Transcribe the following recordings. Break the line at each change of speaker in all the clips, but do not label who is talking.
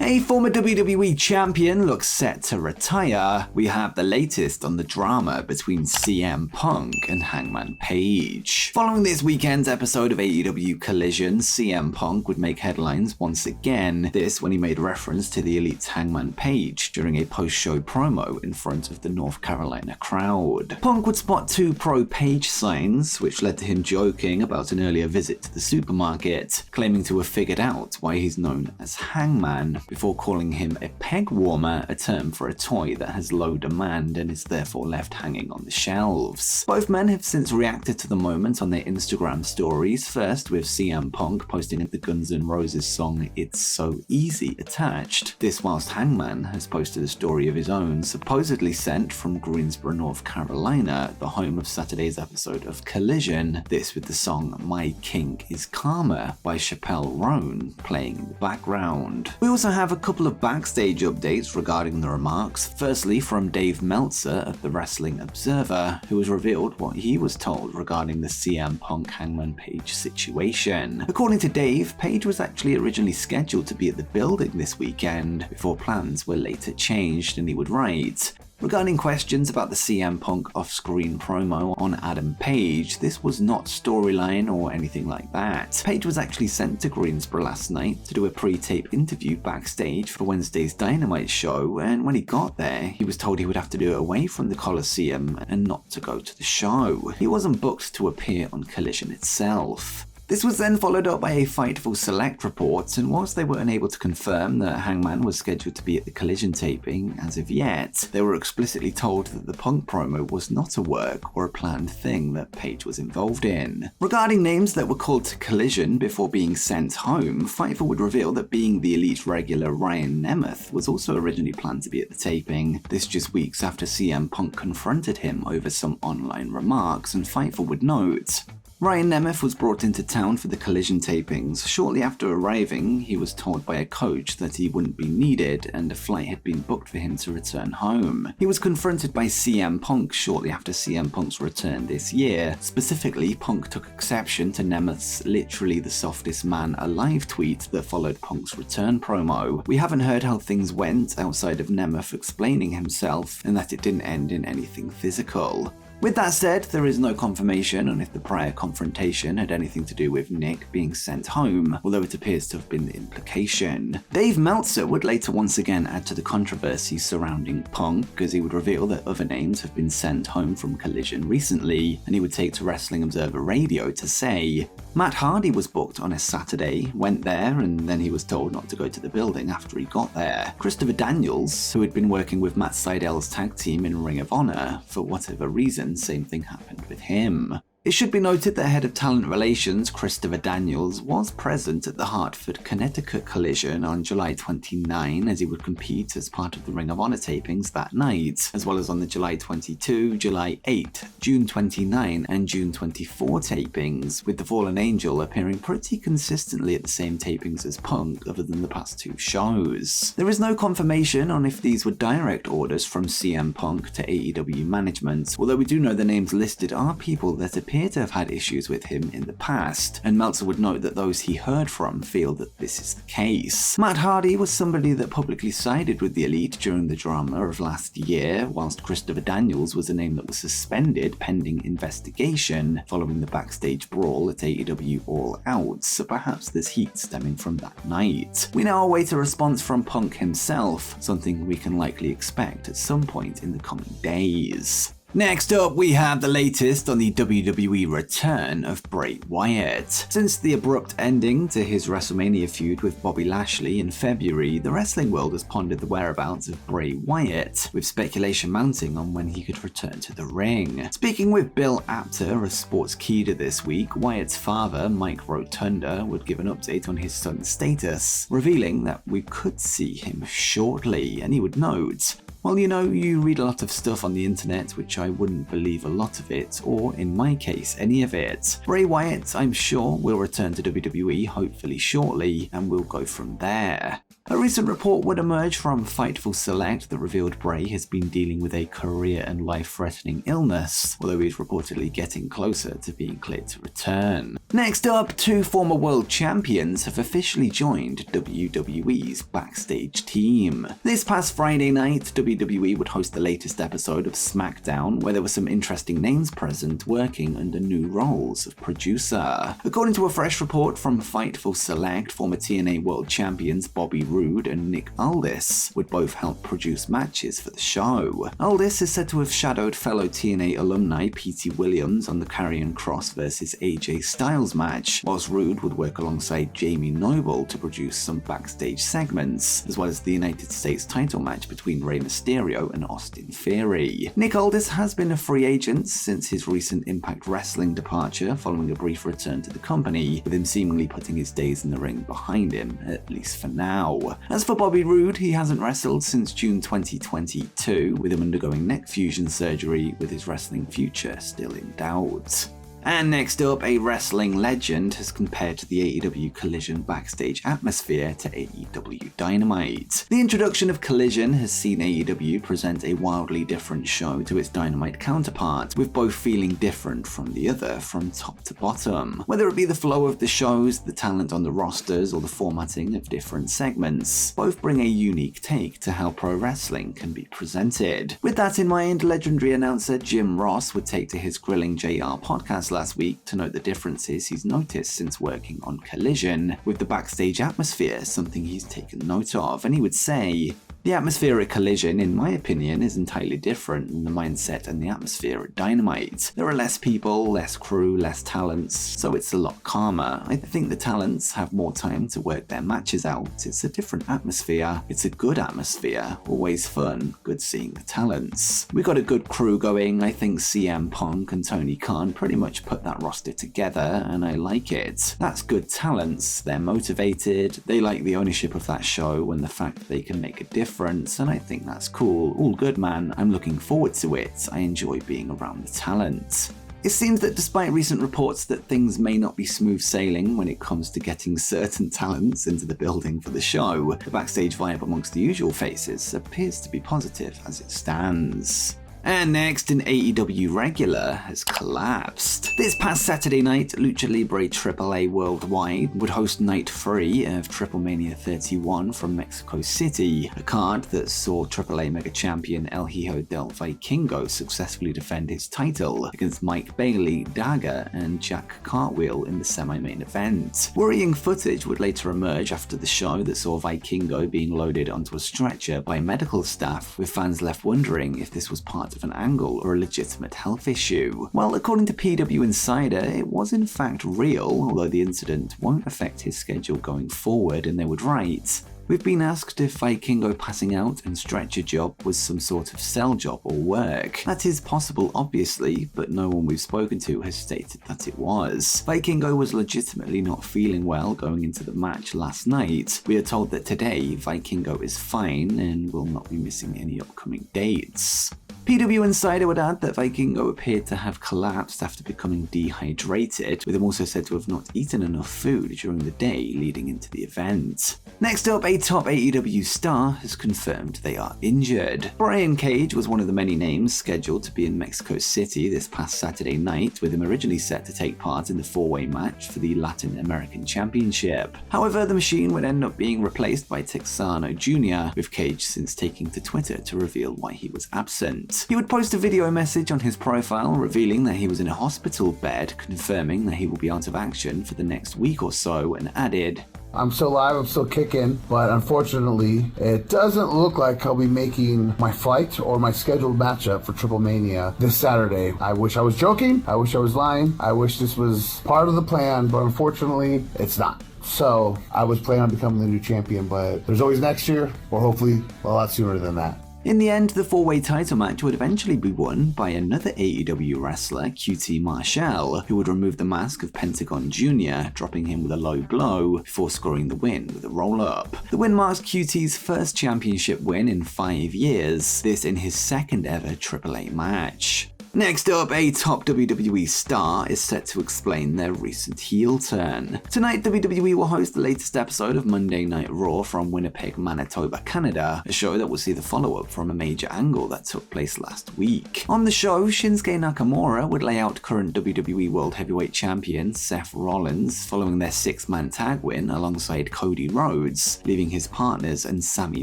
A former WWE champion looks set to retire. We have the latest on the drama between CM Punk and Hangman Page. Following this weekend's episode of AEW Collision, CM Punk would make headlines once again, this when he made reference to the Elite's Hangman Page during a post-show promo in front of the North Carolina crowd. Punk would spot two Pro Page signs, which led to him joking about an earlier visit to the supermarket, claiming to have figured out why he's known as Hangman, before calling him a peg warmer, a term for a toy that has low demand and is therefore left hanging on the shelves. Both men have since reacted to the moment on their Instagram stories, first with CM Punk posting the Guns N' Roses song It's So Easy attached. This whilst Hangman has posted a story of his own, supposedly sent from Greensboro, North Carolina, the home of Saturday's episode of Collision, this with the song My Kink Is Karma by Chappelle Roan playing in the background. We also have a couple of backstage updates regarding the remarks, firstly from Dave Meltzer of the Wrestling Observer, who has revealed what he was told regarding the CM Punk Hangman Page situation. According to Dave, Page was actually originally scheduled to be at the building this weekend, before plans were later changed, and he would write, regarding questions about the CM Punk off-screen promo on Adam Page, this was not storyline or anything like that. Page was actually sent to Greensboro last night to do a pre-tape interview backstage for Wednesday's Dynamite show, and when he got there, he was told he would have to do it away from the Coliseum and not to go to the show. He wasn't booked to appear on Collision itself. This was then followed up by a Fightful Select report, and whilst they were unable to confirm that Hangman was scheduled to be at the Collision taping as of yet, they were explicitly told that the Punk promo was not a work or a planned thing that Page was involved in. Regarding names that were called to Collision before being sent home, Fightful would reveal that being the Elite regular Ryan Nemeth was also originally planned to be at the taping, this just weeks after CM Punk confronted him over some online remarks, and Fightful would note, Ryan Nemeth was brought into town for the Collision tapings. Shortly after arriving, he was told by a coach that he wouldn't be needed and a flight had been booked for him to return home. He was confronted by CM Punk shortly after CM Punk's return this year. Specifically, Punk took exception to Nemeth's literally the softest man alive tweet that followed Punk's return promo. We haven't heard how things went outside of Nemeth explaining himself and that it didn't end in anything physical. With that said, there is no confirmation on if the prior confrontation had anything to do with Nick being sent home, although it appears to have been the implication. Dave Meltzer would later once again add to the controversy surrounding Punk, as he would reveal that other names have been sent home from Collision recently, and he would take to Wrestling Observer Radio to say, Matt Hardy was booked on a Saturday, went there, and then he was told not to go to the building after he got there. Christopher Daniels, who had been working with Matt Seidel's tag team in Ring of Honor, for whatever reason, same thing happened with him. It should be noted that Head of Talent Relations Christopher Daniels was present at the Hartford, Connecticut Collision on July 29 as he would compete as part of the Ring of Honor tapings that night, as well as on the July 22, July 8, June 29 and June 24 tapings, with the Fallen Angel appearing pretty consistently at the same tapings as Punk other than the past two shows. There is no confirmation on if these were direct orders from CM Punk to AEW management, although we do know the names listed are people that appear to have had issues with him in the past, and Meltzer would note that those he heard from feel that this is the case. Matt Hardy was somebody that publicly sided with the Elite during the drama of last year, whilst Christopher Daniels was a name that was suspended pending investigation following the backstage brawl at AEW All Out, so perhaps there's heat stemming from that night. We now await a response from Punk himself, something we can likely expect at some point in the coming days. Next up, we have the latest on the WWE return of Bray Wyatt. Since the abrupt ending to his WrestleMania feud with Bobby Lashley in February, the wrestling world has pondered the whereabouts of Bray Wyatt, with speculation mounting on when he could return to the ring. Speaking with Bill Apter of Sportskeeda this week, Wyatt's father, Mike Rotunda, would give an update on his son's status, revealing that we could see him shortly, and he would note, well, you read a lot of stuff on the internet, which I wouldn't believe a lot of it, or in my case, any of it. Bray Wyatt, I'm sure, will return to WWE hopefully shortly, and we'll go from there. A recent report would emerge from Fightful Select that revealed Bray has been dealing with a career and life-threatening illness, although he's reportedly getting closer to being cleared to return. Next up, two former world champions have officially joined WWE's Backstage team. This past Friday night, WWE would host the latest episode of SmackDown, where there were some interesting names present working under new roles of producer. According to a fresh report from Fightful Select, former TNA World Champions Bobby Roode and Nick Aldis would both help produce matches for the show. Aldis is said to have shadowed fellow TNA alumni P.T. Williams on the Karrion Kross vs. AJ Styles match, whilst Roode would work alongside Jamie Noble to produce some backstage segments, as well as the United States title match between Rey Mysterio and Austin Theory. Nick Aldis has been a free agent since his recent Impact Wrestling departure following a brief return to the company, with him seemingly putting his days in the ring behind him, at least for now. As for Bobby Roode, he hasn't wrestled since June 2022, with him undergoing neck fusion surgery, with his wrestling future still in doubt. And next up, a wrestling legend has compared the AEW Collision backstage atmosphere to AEW Dynamite. The introduction of Collision has seen AEW present a wildly different show to its Dynamite counterpart, with both feeling different from the other from top to bottom. Whether it be the flow of the shows, the talent on the rosters, or the formatting of different segments, both bring a unique take to how pro wrestling can be presented. With that in mind, legendary announcer Jim Ross would take to his Grilling JR podcast last week to note the differences he's noticed since working on Collision, with the backstage atmosphere something he's taken note of, and he would say, "The atmosphere at Collision, in my opinion, is entirely different than the mindset and the atmosphere at Dynamite. There are less people, less crew, less talents, so it's a lot calmer. I think the talents have more time to work their matches out. It's a different atmosphere. It's a good atmosphere. Always fun. Good seeing the talents. We got a good crew going. I think CM Punk and Tony Khan pretty much put that roster together, and I like it. That's good talents. They're motivated. They like the ownership of that show and the fact that they can make a difference, and I think that's cool. All good, man. I'm looking forward to it. I enjoy being around the talent." It seems that despite recent reports that things may not be smooth sailing when it comes to getting certain talents into the building for the show, the backstage vibe amongst the usual faces appears to be positive as it stands. And next, an AEW regular has collapsed. This past Saturday night, Lucha Libre AAA Worldwide would host Night 3 of Triplemania 31 from Mexico City, a card that saw AAA Mega Champion El Hijo del Vikingo successfully defend his title against Mike Bailey, Dagger, and Jack Cartwheel in the semi-main event. Worrying footage would later emerge after the show that saw Vikingo being loaded onto a stretcher by medical staff, with fans left wondering if this was part of an angle or a legitimate health issue. Well, according to PW Insider, it was in fact real, although the incident won't affect his schedule going forward, and they would write, "We've been asked if Vikingo passing out and stretcher job was some sort of cell job or work. That is possible, obviously, but no one we've spoken to has stated that it was. Vikingo was legitimately not feeling well going into the match last night. We are told that today Vikingo is fine and will not be missing any upcoming dates." PW Insider would add that Vikingo appeared to have collapsed after becoming dehydrated, with him also said to have not eaten enough food during the day leading into the event. Next up, a top AEW star has confirmed they are injured. Brian Cage was one of the many names scheduled to be in Mexico City this past Saturday night, with him originally set to take part in the four-way match for the Latin American Championship. However, the machine would end up being replaced by Texano Jr., with Cage since taking to Twitter to reveal why he was absent. He would post a video message on his profile revealing that he was in a hospital bed, confirming that he will be out of action for the next week or so, and added,
"I'm still alive, I'm still kicking, but unfortunately, it doesn't look like I'll be making my fight or my scheduled matchup for Triplemania this Saturday. I wish I was joking, I wish I was lying, I wish this was part of the plan, but unfortunately, it's not. So, I was planning on becoming the new champion, but there's always next year, or hopefully a lot sooner than that."
In the end, the four-way title match would eventually be won by another AEW wrestler, QT Marshall, who would remove the mask of Pentagon Jr., dropping him with a low blow before scoring the win with a roll-up. The win marks QT's first championship win in 5 years, this in his second ever AAA match. Next up, a top WWE star is set to explain their recent heel turn. Tonight, WWE will host the latest episode of Monday Night Raw from Winnipeg, Manitoba, Canada, a show that will see the follow-up from a major angle that took place last week. On the show, Shinsuke Nakamura would lay out current WWE World Heavyweight Champion Seth Rollins following their 6-man tag win alongside Cody Rhodes, leaving his partners and Sami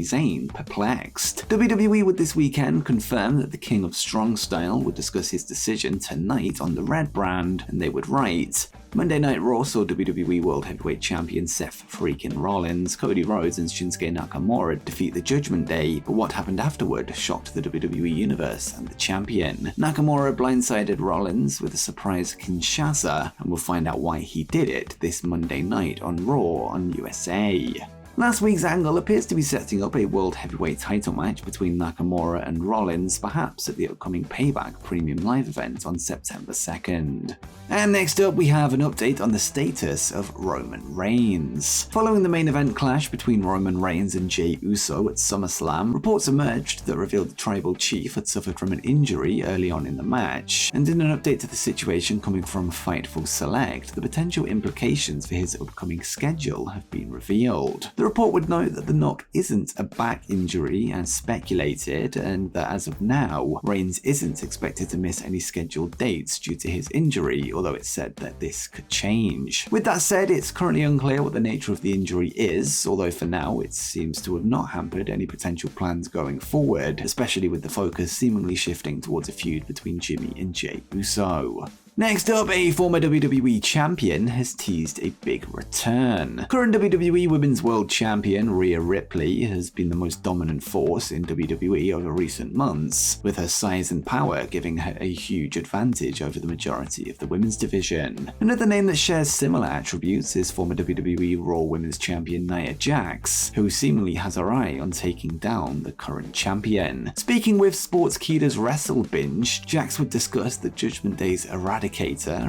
Zayn perplexed. WWE would this weekend confirm that the King of Strong Style would discuss his decision tonight on the Red brand, and they would write, Monday Night Raw saw WWE World Heavyweight Champion Seth freaking Rollins, Cody Rhodes and Shinsuke Nakamura defeat the Judgment Day, but what happened afterward shocked the WWE Universe and the champion. Nakamura blindsided Rollins with a surprise Kinshasa, and we'll find out why he did it this Monday night on Raw on USA. Last week's angle appears to be setting up a World Heavyweight title match between Nakamura and Rollins, perhaps at the upcoming Payback Premium Live event on September 2nd. And next up, we have an update on the status of Roman Reigns. Following the main event clash between Roman Reigns and Jey Uso at SummerSlam, reports emerged that revealed the Tribal Chief had suffered from an injury early on in the match. And in an update to the situation coming from Fightful Select, the potential implications for his upcoming schedule have been revealed. The report would note that the knock isn't a back injury as speculated, and that as of now, Reigns isn't expected to miss any scheduled dates due to his injury, although it's said that this could change. With that said, it's currently unclear what the nature of the injury is, although for now it seems to have not hampered any potential plans going forward, especially with the focus seemingly shifting towards a feud between Jimmy and Jey Uso. Next up, a former WWE champion has teased a big return. Current WWE Women's World Champion Rhea Ripley has been the most dominant force in WWE over recent months, with her size and power giving her a huge advantage over the majority of the women's division. Another name that shares similar attributes is former WWE Raw Women's Champion Nia Jax, who seemingly has her eye on taking down the current champion. Speaking with Sportskeeda's Wrestle Binge, Jax would discuss the Judgment Day's eradicator,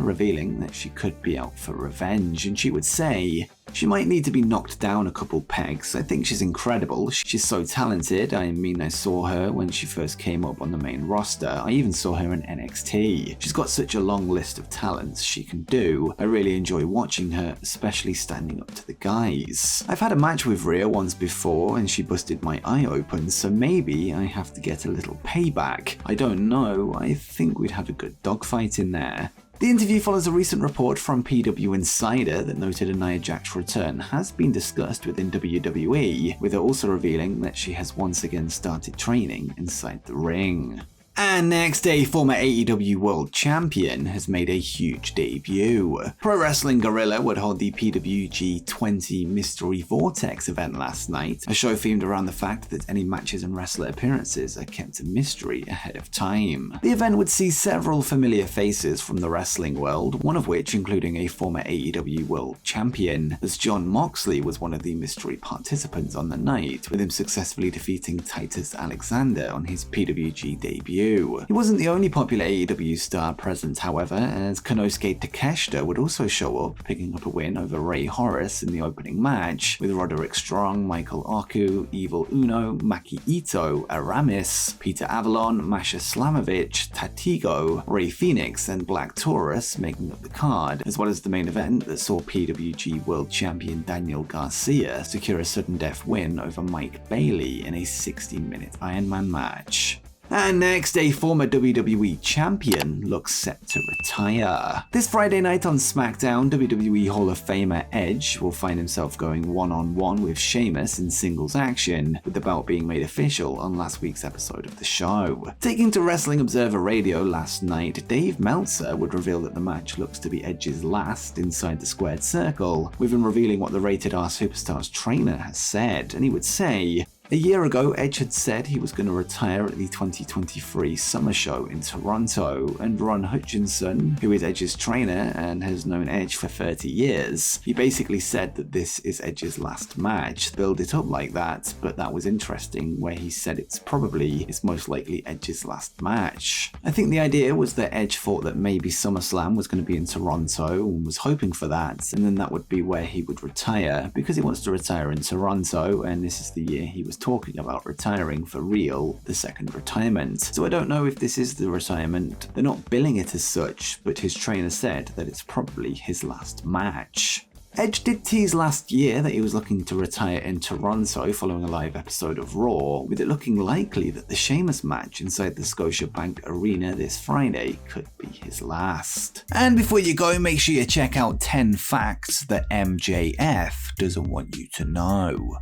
revealing that she could be out for revenge, and she would say, she might need to be knocked down a couple pegs. I think she's incredible. She's so talented. I mean, I saw her when she first came up on the main roster. I even saw her in NXT. She's got such a long list of talents she can do. I really enjoy watching her, especially standing up to the guys. I've had a match with Rhea once before and she busted my eye open, so maybe I have to get a little payback. I don't know. I think we'd have a good dogfight in there. The interview follows a recent report from PW Insider that noted a Nia Jax return has been discussed within WWE, with her also revealing that she has once again started training inside the ring. And next, a former AEW World Champion has made a huge debut. Pro Wrestling Guerrilla would hold the PWG 20 Mystery Vortex event last night, a show themed around the fact that any matches and wrestler appearances are kept a mystery ahead of time. The event would see several familiar faces from the wrestling world, one of which including a former AEW World Champion, as Jon Moxley was one of the mystery participants on the night, with him successfully defeating Titus Alexander on his PWG debut. He wasn't the only popular AEW star present, however, as Konosuke Takeshita would also show up, picking up a win over Ray Horace in the opening match, with Roderick Strong, Michael Oku, Evil Uno, Maki Ito, Aramis, Peter Avalon, Masha Slamovich, Tatigo, Ray Phoenix, and Black Taurus making up the card, as well as the main event that saw PWG World Champion Daniel Garcia secure a sudden death win over Mike Bailey in a 60-minute Iron Man match. And next, a former WWE champion looks set to retire. This Friday night on SmackDown, WWE Hall of Famer Edge will find himself going one-on-one with Sheamus in singles action, with the belt being made official on last week's episode of the show. Taking to Wrestling Observer Radio last night, Dave Meltzer would reveal that the match looks to be Edge's last inside the squared circle, with him revealing what the Rated R Superstars trainer has said, and he would say, a year ago, Edge had said he was going to retire at the 2023 Summer Show in Toronto, and Ron Hutchinson, who is Edge's trainer and has known Edge for 30 years, he basically said that this is Edge's last match. Build it up like that, but that was interesting where he said it's most likely Edge's last match. I think the idea was that Edge thought that maybe SummerSlam was going to be in Toronto and was hoping for that, and then that would be where he would retire, because he wants to retire in Toronto, and this is the year he was is talking about retiring for real, the second retirement. So I don't know if this is the retirement. They're not billing it as such, but his trainer said that it's probably his last match. Edge did tease last year that he was looking to retire in Toronto following a live episode of Raw, with it looking likely that the Sheamus match inside the Scotiabank Arena this Friday could be his last. And before you go, make sure you check out 10 facts that MJF doesn't want you to know.